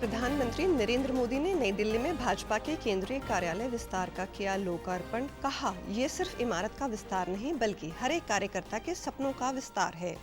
प्रधानमंत्री नरेंद्र मोदी ने नई दिल्ली में भाजपा के केंद्रीय कार्यालय विस्तार का किया लोकार्पण। कहा, ये सिर्फ इमारत का विस्तार नहीं बल्कि हर एक कार्यकर्ता के सपनों का विस्तार है।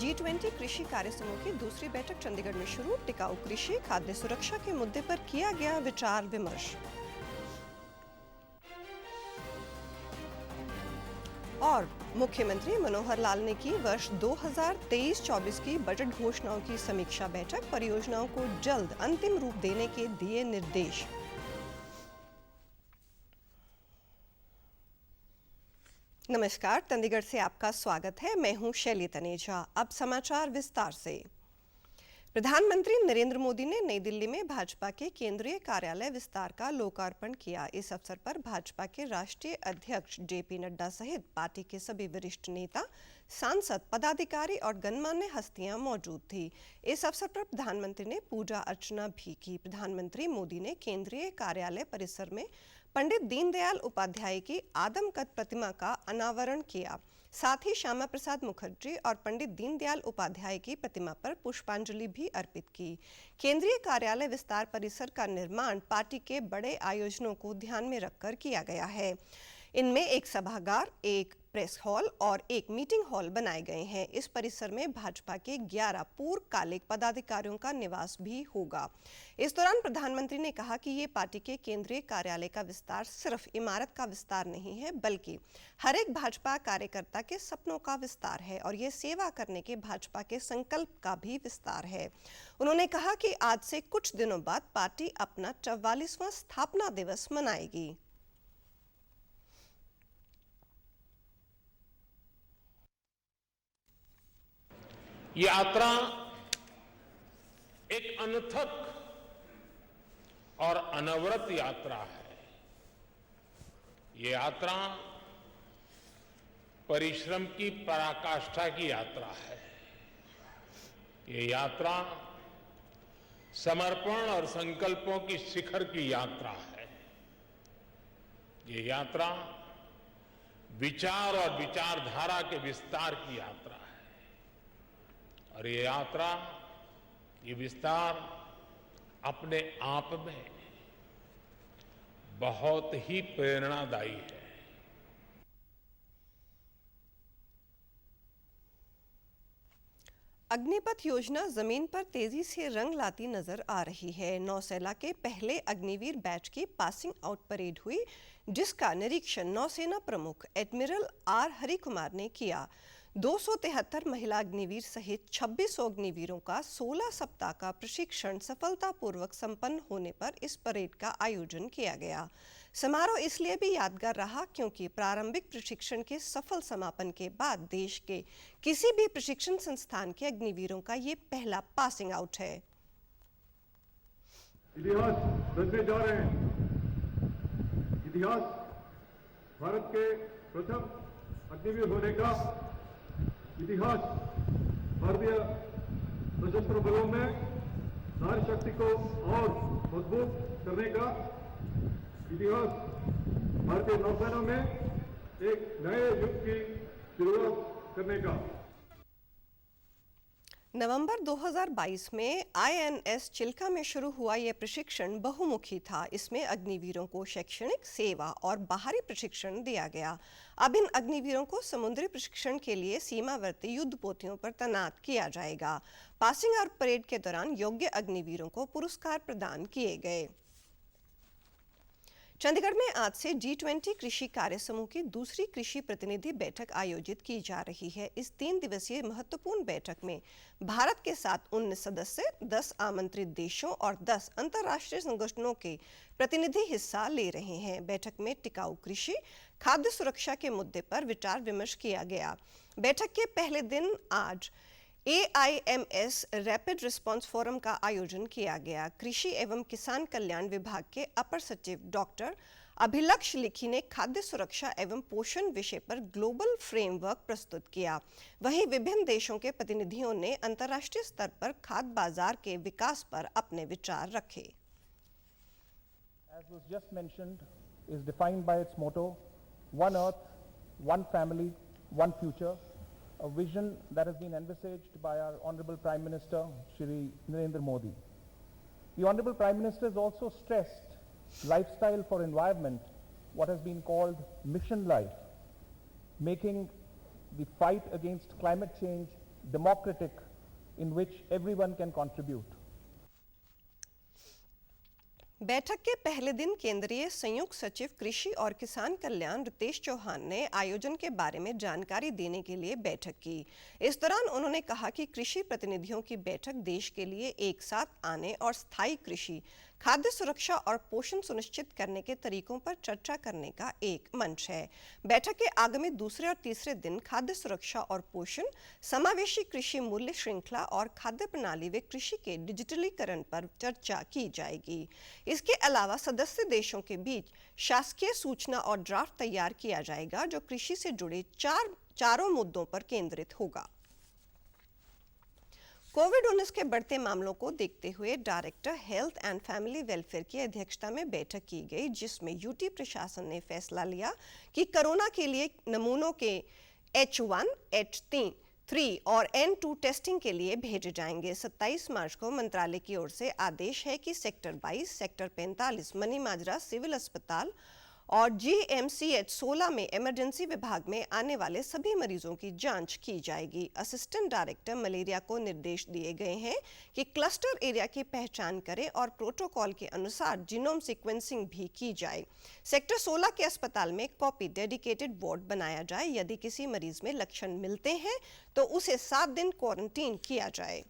G20 कृषि कार्य समूह की दूसरी बैठक चंडीगढ़ में शुरू। टिकाऊ कृषि, खाद्य सुरक्षा के मुद्दे पर किया गया विचार विमर्श। और मुख्यमंत्री मनोहर लाल ने की वर्ष 2023-24 की बजट घोषणाओं की समीक्षा बैठक। परियोजनाओं को जल्द अंतिम रूप देने के दिए निर्देश। नमस्कार, चंडीगढ़ से आपका स्वागत है। मैं हूं शैली तनेजा। अब समाचार विस्तार से। प्रधानमंत्री नरेंद्र मोदी ने नई दिल्ली में भाजपा के केंद्रीय कार्यालय विस्तार का लोकार्पण किया। इस अवसर पर भाजपा के राष्ट्रीय अध्यक्ष जेपी नड्डा सहित पार्टी के सभी वरिष्ठ नेता, सांसद, पदाधिकारी और गणमान्य हस्तियां मौजूद थी। इस अवसर पर प्रधानमंत्री ने पूजा अर्चना भी की। प्रधानमंत्री मोदी ने केंद्रीय कार्यालय परिसर में पंडित दीनदयाल उपाध्याय की आदमकद प्रतिमा का अनावरण किया। साथ ही श्यामा प्रसाद मुखर्जी और पंडित दीनदयाल उपाध्याय की प्रतिमा पर पुष्पांजलि भी अर्पित की। केंद्रीय कार्यालय विस्तार परिसर का निर्माण पार्टी के बड़े आयोजनों को ध्यान में रखकर किया गया है। इनमें एक सभागार, एक प्रेस हॉल और एक मीटिंग हॉल बनाए गए हैं। इस परिसर में भाजपा के 11 पूर्वकालिक पदाधिकारियों का निवास भी होगा। इस दौरान प्रधानमंत्री ने कहा कि ये पार्टी के केंद्रीय कार्यालय का विस्तार सिर्फ इमारत का विस्तार नहीं है बल्कि हर एक भाजपा कार्यकर्ता के सपनों का विस्तार है और ये सेवा करने के भाजपा के संकल्प का भी विस्तार है। उन्होंने कहा कि आज से कुछ दिनों बाद पार्टी अपना 44वां स्थापना दिवस मनाएगी। यात्रा एक अनथक और अनवरत यात्रा है। ये यात्रा परिश्रम की पराकाष्ठा की यात्रा है। ये यात्रा समर्पण और संकल्पों की शिखर की यात्रा है। ये यात्रा विचार और विचारधारा के विस्तार की यात्रा है और ये यात्रा, ये विस्तार अपने आप में बहुत ही प्रेरणादायी है। अग्निपथ योजना जमीन पर तेजी से रंग लाती नजर आ रही है। नौसेना के पहले अग्निवीर बैच की पासिंग आउट परेड हुई, जिसका निरीक्षण नौसेना प्रमुख एडमिरल आर हरिकुमार ने किया। 273 महिला अग्निवीर सहित 26 अग्निवीरों का 16 सप्ताह का प्रशिक्षण सफलतापूर्वक संपन्न होने पर इस परेड का आयोजन किया गया। समारोह इसलिए भी यादगार रहा क्योंकि प्रारंभिक प्रशिक्षण के सफल समापन के बाद देश के किसी भी प्रशिक्षण संस्थान के अग्निवीरों का ये पहला पासिंग आउट है। इतिहास रचने जा रहे हैं। इतिहास भारत के प्रथम अग्निवीर होने का, इतिहास भारतीय सशस्त्र बलों में नारी शक्ति को और मजबूत करने का, इतिहास भारतीय नौसेना में एक नए युग की शुरुआत करने का। नवंबर 2022 में INS चिल्का में शुरू हुआ यह प्रशिक्षण बहुमुखी था। इसमें अग्निवीरों को शैक्षणिक, सेवा और बाहरी प्रशिक्षण दिया गया। अब इन अग्निवीरों को समुद्री प्रशिक्षण के लिए सीमावर्ती युद्धपोतों पर तैनात किया जाएगा। पासिंग आउट परेड के दौरान योग्य अग्निवीरों को पुरस्कार प्रदान किए गए। चंडीगढ़ में आज से G20 कृषि कार्य समूह की दूसरी कृषि प्रतिनिधि बैठक आयोजित की जा रही है। इस 3 दिवसीय महत्वपूर्ण बैठक में भारत के साथ 19 सदस्य, 10 आमंत्रित देशों और 10 अंतर्राष्ट्रीय संगठनों के प्रतिनिधि हिस्सा ले रहे हैं। बैठक में टिकाऊ कृषि, खाद्य सुरक्षा के मुद्दे पर विचार विमर्श किया गया। बैठक के पहले दिन आज AIMS रैपिड रिस्पांस फोरम का आयोजन किया गया। कृषि एवं किसान कल्याण विभाग के अपर सचिव डॉक्टर अभिलक्ष्य लिखी ने खाद्य सुरक्षा एवं पोषण विषय पर ग्लोबल फ्रेमवर्क प्रस्तुत किया। वहीं विभिन्न देशों के प्रतिनिधियों ने अंतर्राष्ट्रीय स्तर पर खाद्य बाजार के विकास पर अपने विचार रखे। As was just mentioned, is defined by its motto, One Earth, One Family, One Future, a vision that has been envisaged by our Honorable Prime Minister, Shri Narendra Modi. The Honorable Prime Minister has also stressed lifestyle for environment, what has been called Mission Life, making the fight against climate change democratic, in which everyone can contribute. बैठक के पहले दिन केंद्रीय संयुक्त सचिव कृषि और किसान कल्याण रितेश चौहान ने आयोजन के बारे में जानकारी देने के लिए बैठक की। इस दौरान उन्होंने कहा कि कृषि प्रतिनिधियों की बैठक देश के लिए एक साथ आने और स्थायी कृषि, खाद्य सुरक्षा और पोषण सुनिश्चित करने के तरीकों पर चर्चा करने का एक मंच है। बैठक के आगामी दूसरे और तीसरे दिन खाद्य सुरक्षा और पोषण, समावेशी कृषि मूल्य श्रृंखला और खाद्य प्रणाली व कृषि के डिजिटलीकरण पर चर्चा की जाएगी। इसके अलावा सदस्य देशों के बीच शासकीय सूचना और ड्राफ्ट तैयार किया जाएगा, जो कृषि से जुड़े चारों मुद्दों पर केंद्रित होगा। कोविड-19 के बढ़ते मामलों को देखते हुए director health and family welfare की अध्यक्षता में बैठक की गई, जिसमें यूटी प्रशासन ने फैसला लिया कि कोरोना के लिए नमूनों के H1, H3 और N2 टेस्टिंग के लिए भेजे जाएंगे। 27 मार्च को मंत्रालय की ओर से आदेश है कि सेक्टर 22, सेक्टर 45, मनी माजरा सिविल अस्पताल और GMCH 16 में इमरजेंसी विभाग में आने वाले सभी मरीजों की जांच की जाएगी। असिस्टेंट डायरेक्टर मलेरिया को निर्देश दिए गए हैं कि क्लस्टर एरिया की पहचान करें और प्रोटोकॉल के अनुसार जीनोम सीक्वेंसिंग भी की जाए। सेक्टर 16 के अस्पताल में कॉपी डेडिकेटेड वार्ड बनाया जाए। यदि किसी मरीज में लक्षण मिलते हैं तो उसे 7 दिन क्वारंटीन किया जाए।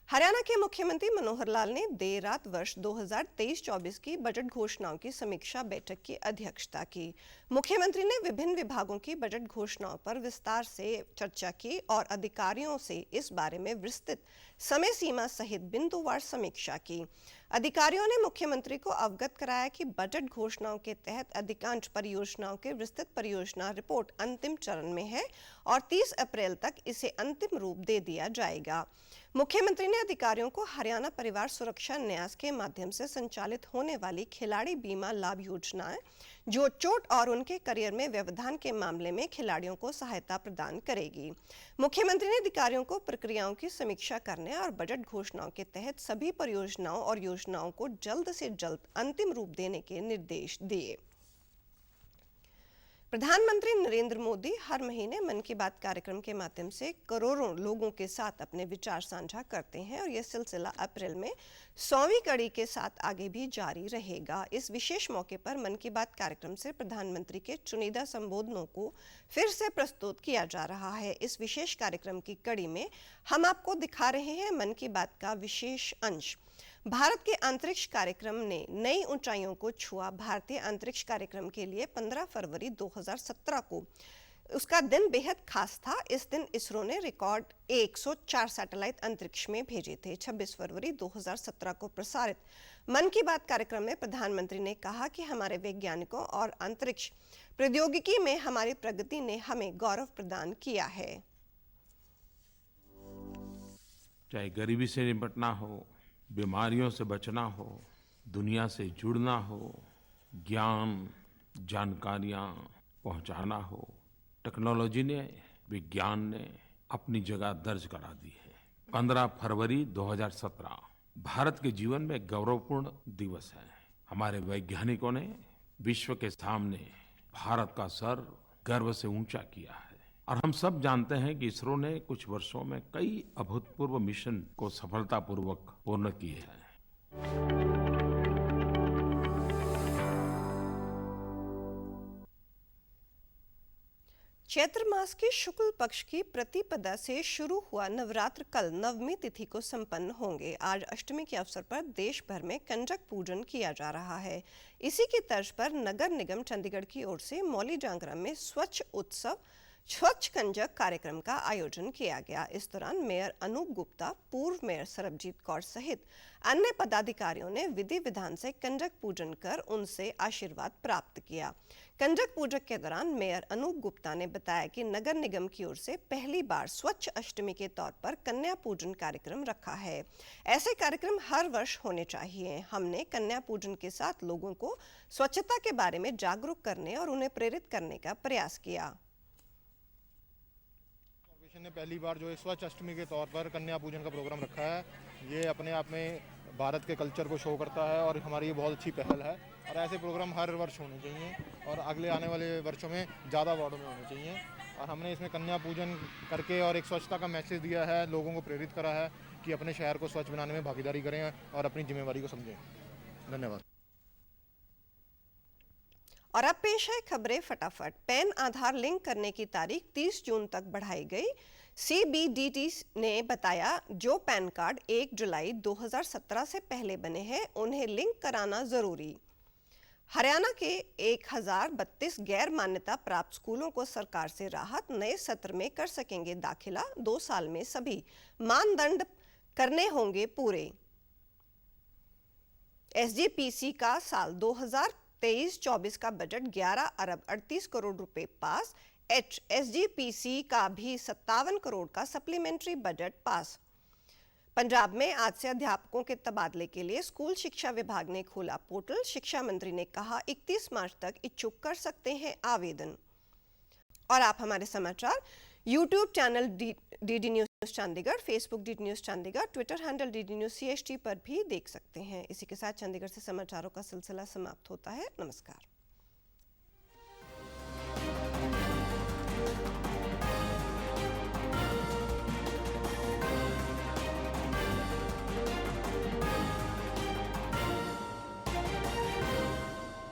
हरियाणा के मुख्यमंत्री मनोहर लाल ने देर रात वर्ष 2023-24 की बजट घोषणाओं की समीक्षा बैठक की अध्यक्षता की। मुख्यमंत्री ने विभिन्न विभागों की बजट घोषणाओं पर विस्तार से चर्चा की और अधिकारियों से इस बारे में विस्तृत समय सीमा सहित बिंदुवार समीक्षा की। अधिकारियों ने मुख्यमंत्री को अवगत कराया कि बजट घोषणाओं के तहत अधिकांश परियोजनाओं के विस्तृत परियोजना रिपोर्ट अंतिम चरण में है और 30 अप्रैल तक इसे अंतिम रूप दे दिया जाएगा। मुख्यमंत्री ने अधिकारियों को हरियाणा परिवार सुरक्षा न्यास के माध्यम से संचालित होने वाली खिलाड़ी बीमा लाभ योजनाएं, जो चोट और उनके करियर में व्यवधान के मामले में खिलाड़ियों को सहायता प्रदान करेगी। मुख्यमंत्री ने अधिकारियों को प्रक्रियाओं की समीक्षा करने और बजट घोषणाओं के तहत सभी परियोजनाओं और योजनाओं को जल्द से जल्द अंतिम रूप देने के निर्देश दिए। प्रधानमंत्री नरेंद्र मोदी हर महीने मन की बात कार्यक्रम के माध्यम से करोड़ों लोगों के साथ अपने विचार साझा करते हैं और यह सिलसिला अप्रैल में 100वीं कड़ी के साथ आगे भी जारी रहेगा। इस विशेष मौके पर मन की बात कार्यक्रम से प्रधानमंत्री के चुनिंदा संबोधनों को फिर से प्रस्तुत किया जा रहा है। इस विशेष कार्यक्रम की कड़ी में हम आपको दिखा रहे हैं मन की बात का विशेष अंश। भारत के अंतरिक्ष कार्यक्रम ने नई ऊंचाइयों को छुआ। भारतीय अंतरिक्ष कार्यक्रम के लिए 15 फरवरी 2017 को उसका दिन बेहद खास था। इस दिन इसरो ने रिकॉर्ड 104 सैटेलाइट अंतरिक्ष में भेजे थे। 26 फरवरी 2017 को प्रसारित मन की बात कार्यक्रम में प्रधानमंत्री ने कहा कि हमारे वैज्ञानिकों और अंतरिक्ष प्रौद्योगिकी में हमारी प्रगति ने हमें गौरव प्रदान किया है। चाहे गरीबी से निपटना हो, बीमारियों से बचना हो, दुनिया से जुड़ना हो, ज्ञान जानकारियां पहुंचाना हो, टेक्नोलॉजी ने, विज्ञान ने अपनी जगह दर्ज करा दी है। 15 फरवरी 2017 भारत के जीवन में गौरवपूर्ण दिवस है। हमारे वैज्ञानिकों ने विश्व के सामने भारत का सर गर्व से ऊंचा किया है और हम सब जानते हैं कि इसरो ने कुछ वर्षों में कई अभूतपूर्व मिशन को सफलतापूर्वक पूर्ण किए हैं। चैत्र मास के शुक्ल पक्ष की प्रतिपदा से शुरू हुआ नवरात्र कल नवमी तिथि को संपन्न होंगे। आज अष्टमी के अवसर पर देश भर में कंजक पूजन किया जा रहा है। इसी की तर्ज पर नगर निगम चंडीगढ़ की ओर से मौली जांगरा में स्वच्छ उत्सव स्वच्छ कंजक कार्यक्रम का आयोजन किया गया। इस दौरान मेयर अनूप गुप्ता, पूर्व मेयर सरबजीत कौर सहित अन्य पदाधिकारियों ने विधि विधान से कंजक पूजन कर उनसे आशीर्वाद प्राप्त किया। कंजक पूजक के दौरान मेयर अनूप गुप्ता ने बताया कि नगर निगम की ओर से पहली बार स्वच्छ अष्टमी के तौर पर कन्या पूजन कार्यक्रम रखा है। ऐसे कार्यक्रम हर वर्ष होने चाहिए। हमने कन्या पूजन के साथ लोगों को स्वच्छता के बारे में जागरूक करने और उन्हें प्रेरित करने का प्रयास किया। कॉर्पोरेशन ने पहली बार जो है स्वच्छ अष्टमी के तौर पर कन्या पूजन का प्रोग्राम रखा है। ये अपने आप में भारत के कल्चर को शो करता है और हमारी ये बहुत अच्छी पहल है और ऐसे प्रोग्राम हर वर्ष होने चाहिए और अगले आने वाले वर्षों में ज़्यादा वार्डों में होने चाहिए। और हमने इसमें कन्या पूजन करके और एक स्वच्छता का मैसेज दिया है, लोगों को प्रेरित करा है कि अपने शहर को स्वच्छ बनाने में भागीदारी करें और अपनी जिम्मेवारी को समझें। धन्यवाद। और अब पेश है खबरें फटाफट। पैन आधार लिंक करने की तारीख 30 जून तक बढ़ाई गई। CBDT ने बताया जो पैन कार्ड 1 जुलाई 2017 से पहले बने हैं उन्हें लिंक कराना जरूरी। हरियाणा के 1032 गैर मान्यता प्राप्त स्कूलों को सरकार से राहत, नए सत्र में कर सकेंगे दाखिला। 2 साल में सभी मानदंड करने होंगे पूरे। SGPC का साल 2023-24 का बजट 11 अरब 38 करोड़ रुपए पास। SGPC का भी 57 करोड़ का सप्लीमेंट्री बजट पास। पंजाब में आज से अध्यापकों के तबादले के लिए स्कूल शिक्षा विभाग ने खोला पोर्टल। शिक्षा मंत्री ने कहा 31 मार्च तक इच्छुक कर सकते हैं आवेदन। और आप हमारे समाचार YouTube channel DD news Chandigarh, Facebook DD news Chandigarh, Twitter handle DD news CHT पर भी देख सकते हैं। इसी के साथ चंडीगढ़ से समाचारों का सिलसिला समाप्त होता है। नमस्कार।